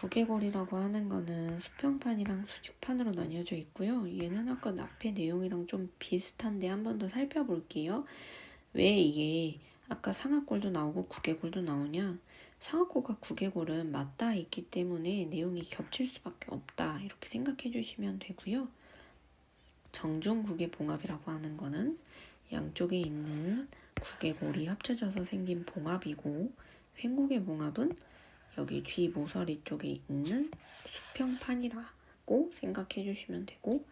구개골이라고 하는 거는 수평판이랑 수직판으로 나뉘어져 있고요. 얘는 아까 앞에 내용이랑 좀 비슷한데 한 번 더 살펴볼게요. 왜 이게 아까 상악골도 나오고 구개골도 나오냐? 상악골과 구개골은 맞닿아 있기 때문에 내용이 겹칠 수밖에 없다. 이렇게 생각해 주시면 되고요. 정중구개봉합이라고 하는 거는 양쪽에 있는 구개골이 합쳐져서 생긴 봉합이고, 횡구개봉합은 여기 뒤 모서리 쪽에 있는 수평판이라고 생각해 주시면 되고,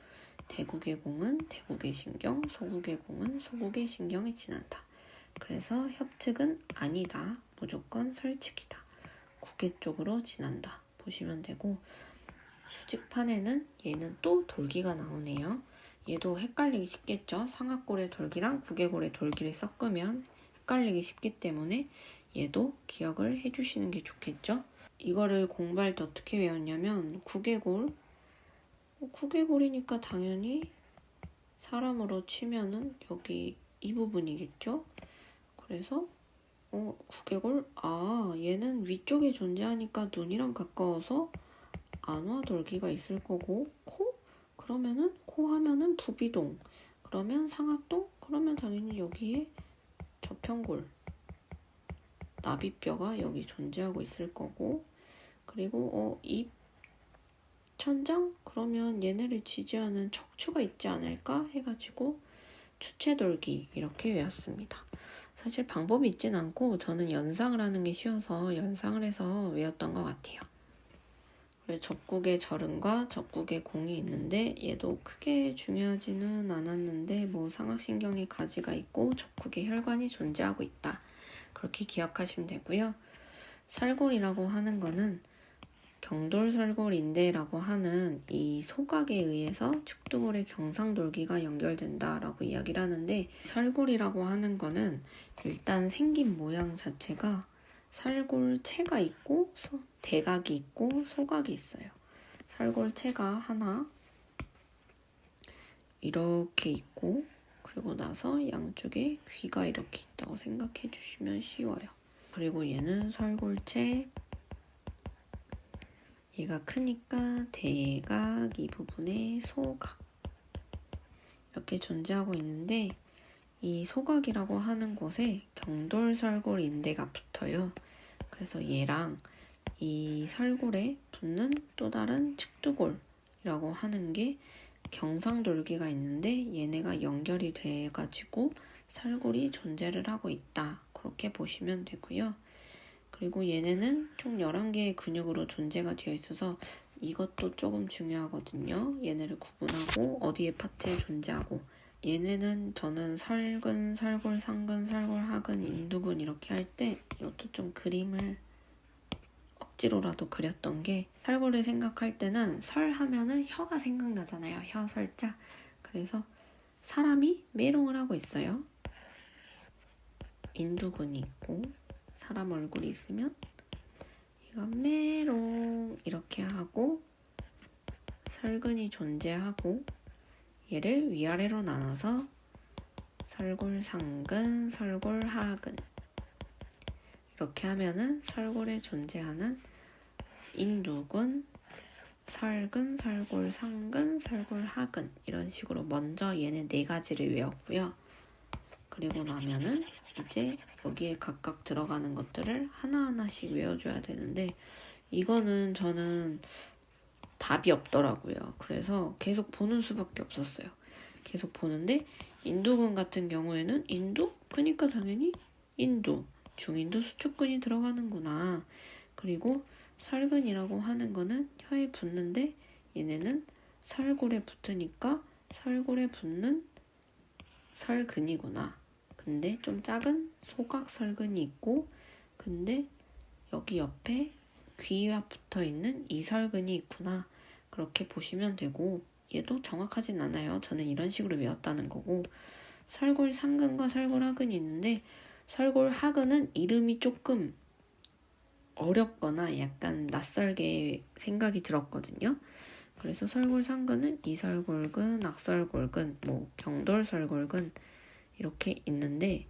대구개공은 대구개신경, 소구개공은 소구개신경에 지난다. 그래서 협측은 아니다. 무조건 설측이다. 구개 쪽으로 지난다. 보시면 되고, 수직판에는 얘는 또 돌기가 나오네요. 얘도 헷갈리기 쉽겠죠. 상악골의 돌기랑 구개골의 돌기를 섞으면 헷갈리기 쉽기 때문에 얘도 기억을 해주시는 게 좋겠죠. 이거를 공부할 때 어떻게 외웠냐면 구개골이니까 당연히 사람으로 치면은 여기 이 부분이겠죠. 그래서 구개골, 얘는 위쪽에 존재하니까 눈이랑 가까워서 안화돌기가 있을 거고, 코? 그러면은 코 하면은 부비동, 그러면 상악동, 그러면 당연히 여기에 저평골, 나비뼈가 여기 존재하고 있을 거고, 그리고 입 천장? 그러면 얘네를 지지하는 척추가 있지 않을까 해가지고 추체돌기 이렇게 외웠습니다. 사실 방법이 있진 않고 저는 연상을 하는 게 쉬워서 연상을 해서 외웠던 것 같아요. 그리고 접국의 절음과 접국의 공이 있는데 얘도 크게 중요하지는 않았는데 뭐 상악신경에 가지가 있고 접국의 혈관이 존재하고 있다. 그렇게 기억하시면 되고요. 설골이라고 하는 거는 경돌설골인대라고 하는 이 소각에 의해서 축두골의 경상돌기가 연결된다라고 이야기를 하는데, 설골이라고 하는 거는 일단 생긴 모양 자체가 설골체가 있고 대각이 있고 소각이 있어요. 설골체가 하나 이렇게 있고, 그리고 나서 양쪽에 귀가 이렇게 있다고 생각해 주시면 쉬워요. 그리고 얘는 설골체, 얘가 크니까 대각, 이 부분에 소각 이렇게 존재하고 있는데, 이 소각이라고 하는 곳에 경돌설골 인대가 붙어요. 그래서 얘랑 이 설골에 붙는 또 다른 측두골이라고 하는 게 경상돌기가 있는데, 얘네가 연결이 돼가지고 설골이 존재를 하고 있다. 그렇게 보시면 되고요. 그리고 얘네는 총 11개의 근육으로 존재가 되어 있어서 이것도 조금 중요하거든요. 얘네를 구분하고 어디에 파트에 존재하고, 얘네는 저는 설근, 설골, 상근, 설골, 하근, 인두근 이렇게 할 때 이것도 좀 그림을 억지로라도 그렸던 게, 설골을 생각할 때는 설 하면은 혀가 생각나잖아요. 혀 설자. 그래서 사람이 메롱을 하고 있어요. 인두근이 있고 사람 얼굴이 있으면 얘가 메롱 이렇게 하고, 설근이 존재하고 얘를 위아래로 나눠서 설골 상근, 설골 하근 이렇게 하면은 설골에 존재하는 인두근, 설근, 설골 상근, 설골 하근 이런 식으로 먼저 얘네 4가지를 외웠고요. 그리고 나면은 이제 여기에 각각 들어가는 것들을 하나하나씩 외워줘야 되는데, 이거는 저는 답이 없더라고요. 그래서 계속 보는 수밖에 없었어요. 계속 보는데, 인두근 같은 경우에는 인두? 그러니까 당연히 인두, 중인두 수축근이 들어가는구나. 그리고 설근이라고 하는 거는 혀에 붙는데, 얘네는 설골에 붙으니까 설골에 붙는 설근이구나. 근데 좀 작은 소각설근이 있고, 근데 여기 옆에 귀와 붙어있는 이설근이 있구나. 그렇게 보시면 되고, 얘도 정확하진 않아요. 저는 이런 식으로 외웠다는 거고, 설골 상근과 설골 하근이 있는데, 설골 하근은 이름이 조금 어렵거나 약간 낯설게 생각이 들었거든요. 그래서 설골 상근은 이설골근, 악설골근, 경돌설골근 이렇게 있는데,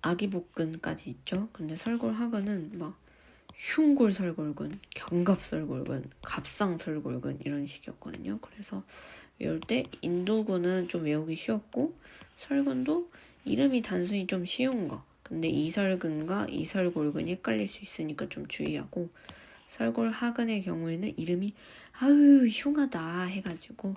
아기복근까지 있죠. 근데 설골 하근은 막 흉골설골근, 견갑설골근, 갑상설골근 이런 식이었거든요. 그래서 외울 때 인두근은 좀 외우기 쉬웠고 설근도 이름이 단순히 좀 쉬운 거. 근데 이설근과 이설골근이 헷갈릴 수 있으니까 좀 주의하고 설골하근의 경우에는 이름이 아으 흉하다 해가지고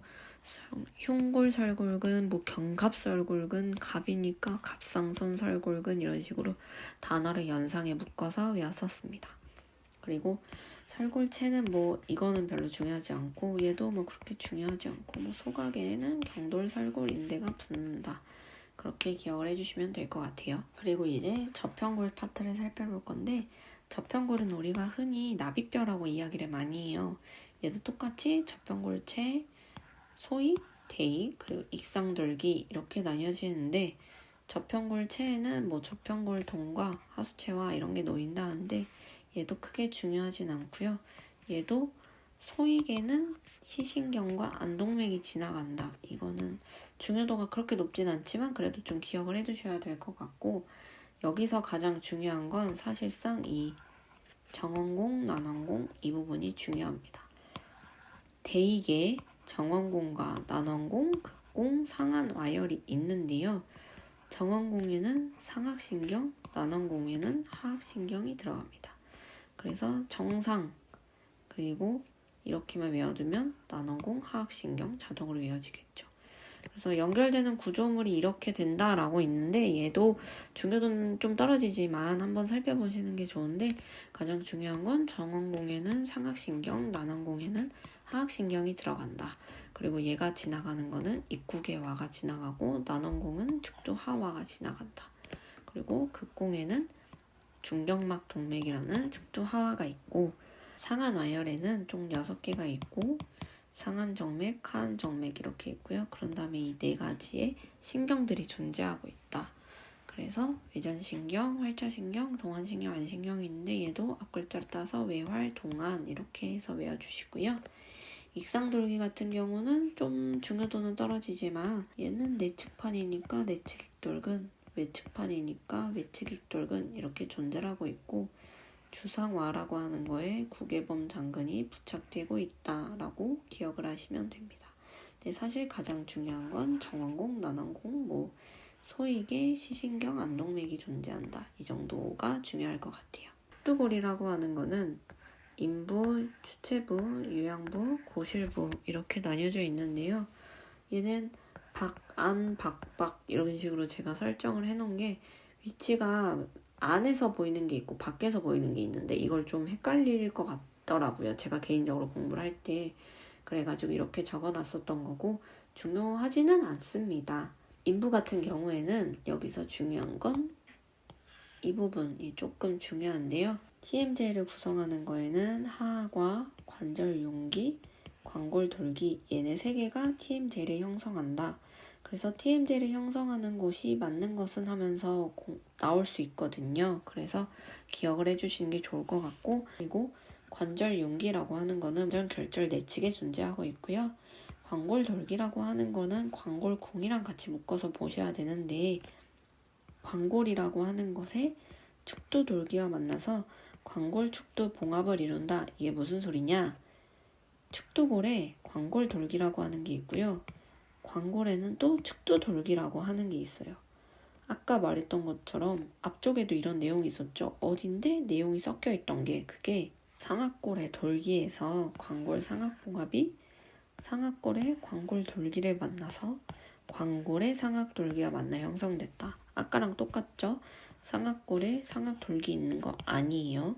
흉골설골근, 뭐 견갑설골근, 갑이니까 갑상선설골근 이런 식으로 단어를 연상해 묶어서 외웠었습니다. 그리고 설골체는 뭐 이거는 별로 중요하지 않고 얘도 뭐 그렇게 중요하지 않고 뭐 소각에는 경돌설골인대가 붙는다. 그렇게 기억을 해주시면 될 것 같아요. 그리고 이제 저평골 파트를 살펴볼 건데 저평골은 우리가 흔히 나비뼈라고 이야기를 많이 해요. 얘도 똑같이 저평골체, 소익, 대익, 그리고 익상돌기 이렇게 나뉘어지는데 저평골체에는 뭐 저평골동과 하수체와 이런 게 놓인다는데 얘도 크게 중요하진 않고요. 얘도 소익에는 시신경과 안동맥이 지나간다. 이거는 중요도가 그렇게 높진 않지만 그래도 좀 기억을 해두셔야 될 것 같고 여기서 가장 중요한 건 사실상 이 정원공, 난원공 이 부분이 중요합니다. 대익에 정원공과 난원공, 극공, 상한 와열이 있는데요. 정원공에는 상악신경, 난원공에는 하악신경이 들어갑니다. 그래서 정상 그리고 이렇게만 외워두면 난원공, 하악신경 자동으로 외워지겠죠. 그래서 연결되는 구조물이 이렇게 된다라고 있는데 얘도 중요도는 좀 떨어지지만 한번 살펴보시는 게 좋은데 가장 중요한 건 정원공에는 상악신경, 난원공에는 하악신경이 들어간다. 그리고 얘가 지나가는 거는 입구개화가 지나가고 난원공은 측두하화가 지나간다. 그리고 극공에는 중경막 동맥이라는 측두하화가 있고 상한와열에는 총 6개가 있고 상한정맥, 하한정맥 이렇게 있고요. 그런 다음에 이 4가지의 신경들이 존재하고 있다. 그래서 외전신경, 활차신경, 동안신경, 안신경이 있는데 얘도 앞글자를 따서 외활, 동안 이렇게 해서 외워주시고요. 익상돌기 같은 경우는 좀 중요도는 떨어지지만 얘는 내측판이니까 내측익돌근, 외측판이니까 외측익돌근 이렇게 존재를 하고 있고 주상와라고 하는 거에 구개범 장근이 부착되고 있다라고 기억을 하시면 됩니다. 근데 사실 가장 중요한 건 정원공, 난원공, 뭐 소익에 시신경, 안동맥이 존재한다. 이 정도가 중요할 것 같아요. 숫두골이라고 하는 거는 인부, 추체부, 유양부, 고실부 이렇게 나뉘어져 있는데요. 얘는 박, 안, 박, 박 이런 식으로 제가 설정을 해놓은 게 위치가 안에서 보이는 게 있고 밖에서 보이는 게 있는데 이걸 좀 헷갈릴 것 같더라고요. 제가 개인적으로 공부를 할 때 그래가지고 이렇게 적어놨었던 거고 중요하지는 않습니다. 인부 같은 경우에는 여기서 중요한 건 이 부분이 조금 중요한데요. TMJ를 구성하는 거에는 하악과 관절윤기, 관골돌기 얘네 3개가 TMJ를 형성한다. 그래서 TMJ를 형성하는 곳이 맞는 것은 하면서 나올 수 있거든요. 그래서 기억을 해주시는 게 좋을 것 같고 그리고 관절윤기라고 하는 거는 관절 결절 내측에 존재하고 있고요. 관골돌기라고 하는 거는 관골궁이랑 같이 묶어서 보셔야 되는데 관골이라고 하는 것에 축두돌기와 만나서 관골축두 봉합을 이룬다. 이게 무슨 소리냐? 축두골에 관골돌기라고 하는 게 있고요. 관골에는 또 축두돌기라고 하는 게 있어요. 아까 말했던 것처럼 앞쪽에도 이런 내용이 있었죠. 어딘데 내용이 섞여 있던 게 그게 상악골의 돌기에서 관골 상악봉합이 상악골의 관골돌기를 만나서 관골의 상악돌기가 만나 형성됐다. 아까랑 똑같죠? 상악골에 상악돌기 있는 거 아니에요.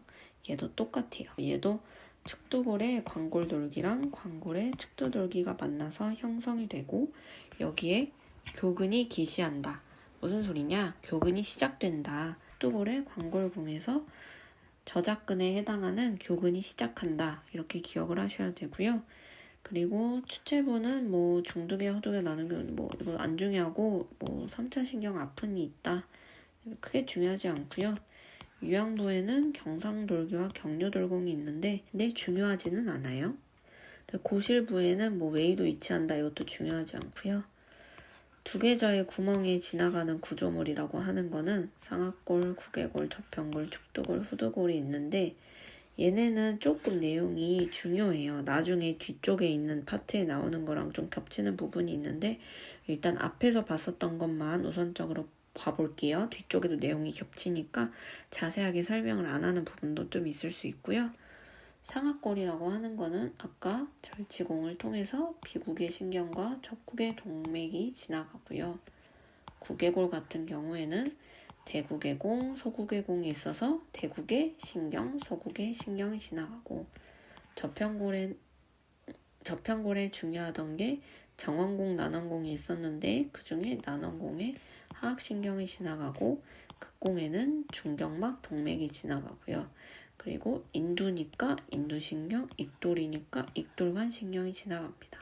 얘도 똑같아요. 얘도 축두골에 관골돌기랑 관골에 축두돌기가 만나서 형성이 되고 여기에 교근이 기시한다. 무슨 소리냐? 교근이 시작된다. 축두골에 관골궁에서 저작근에 해당하는 교근이 시작한다. 이렇게 기억을 하셔야 되고요. 그리고 추체부는 뭐 중두개, 허두개 나누면 뭐 이건 안 중요하고 뭐 3차 신경 아픈이 있다. 크게 중요하지 않고요. 유양부에는 경상돌기와 경류돌공이 있는데 근데 중요하지는 않아요. 고실부에는 뭐 웨이도 위치한다. 이것도 중요하지 않고요. 두개저의 구멍에 지나가는 구조물이라고 하는 거는 상악골, 구개골, 저평골, 축두골, 후두골이 있는데 얘네는 조금 내용이 중요해요. 나중에 뒤쪽에 있는 파트에 나오는 거랑 좀 겹치는 부분이 있는데 일단 앞에서 봤었던 것만 우선적으로 봐볼게요. 뒤쪽에도 내용이 겹치니까 자세하게 설명을 안 하는 부분도 좀 있을 수 있고요. 상악골이라고 하는 거는 아까 절지공을 통해서 비국의 신경과 접국의 동맥이 지나가고요. 구개골 같은 경우에는 대국의 공, 소국의 공이 있어서 대국의 신경, 소국의 신경이 지나가고 저편골에 중요하던 게 정원공, 난원공이 있었는데 그 중에 난원공에 하악신경이 지나가고 극공에는 중경막, 동맥이 지나가고요. 그리고 인두니까 인두신경, 익돌이니까 익돌관신경이 지나갑니다.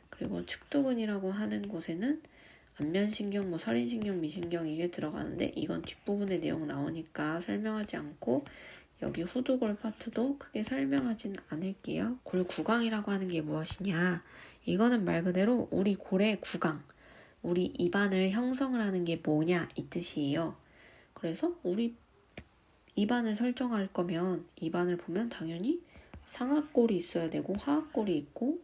그리고 측두근이라고 하는 곳에는 안면신경, 설인신경, 미신경 이게 들어가는데 이건 뒷부분에 내용 나오니까 설명하지 않고 여기 후두골 파트도 크게 설명하진 않을게요. 골구강이라고 하는 게 무엇이냐? 이거는 말 그대로 우리 골의 구강, 우리 입안을 형성을 하는 게 뭐냐 이 뜻이에요. 그래서 우리 입안을 설정할 거면 입안을 보면 당연히 상악골이 있어야 되고 하악골이 있고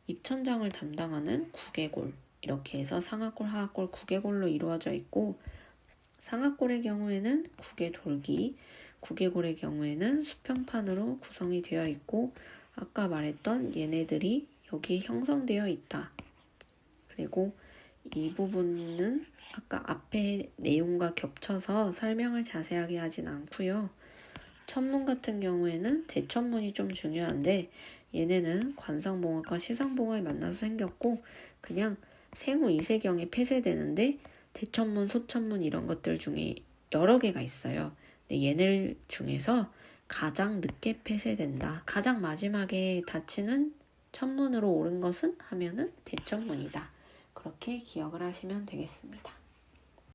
입천장을 담당하는 구개골 이렇게 해서 상악골, 하악골, 구개골로 이루어져 있고 상악골의 경우에는 구개돌기, 구개골의 경우에는 수평판으로 구성이 되어 있고 아까 말했던 얘네들이 여기에 형성되어 있다. 그리고 이 부분은 아까 앞에 내용과 겹쳐서 설명을 자세하게 하진 않고요. 천문 같은 경우에는 대천문이 좀 중요한데 얘네는 관상봉화과 시상봉화에 만나서 생겼고 그냥 생후 이세경에 폐쇄되는데 대천문, 소천문 이런 것들 중에 여러 개가 있어요. 근데 얘네 중에서 가장 늦게 폐쇄된다. 가장 마지막에 닫히는 천문으로 오른 것은 하면은 대천문이다. 그렇게 기억을 하시면 되겠습니다.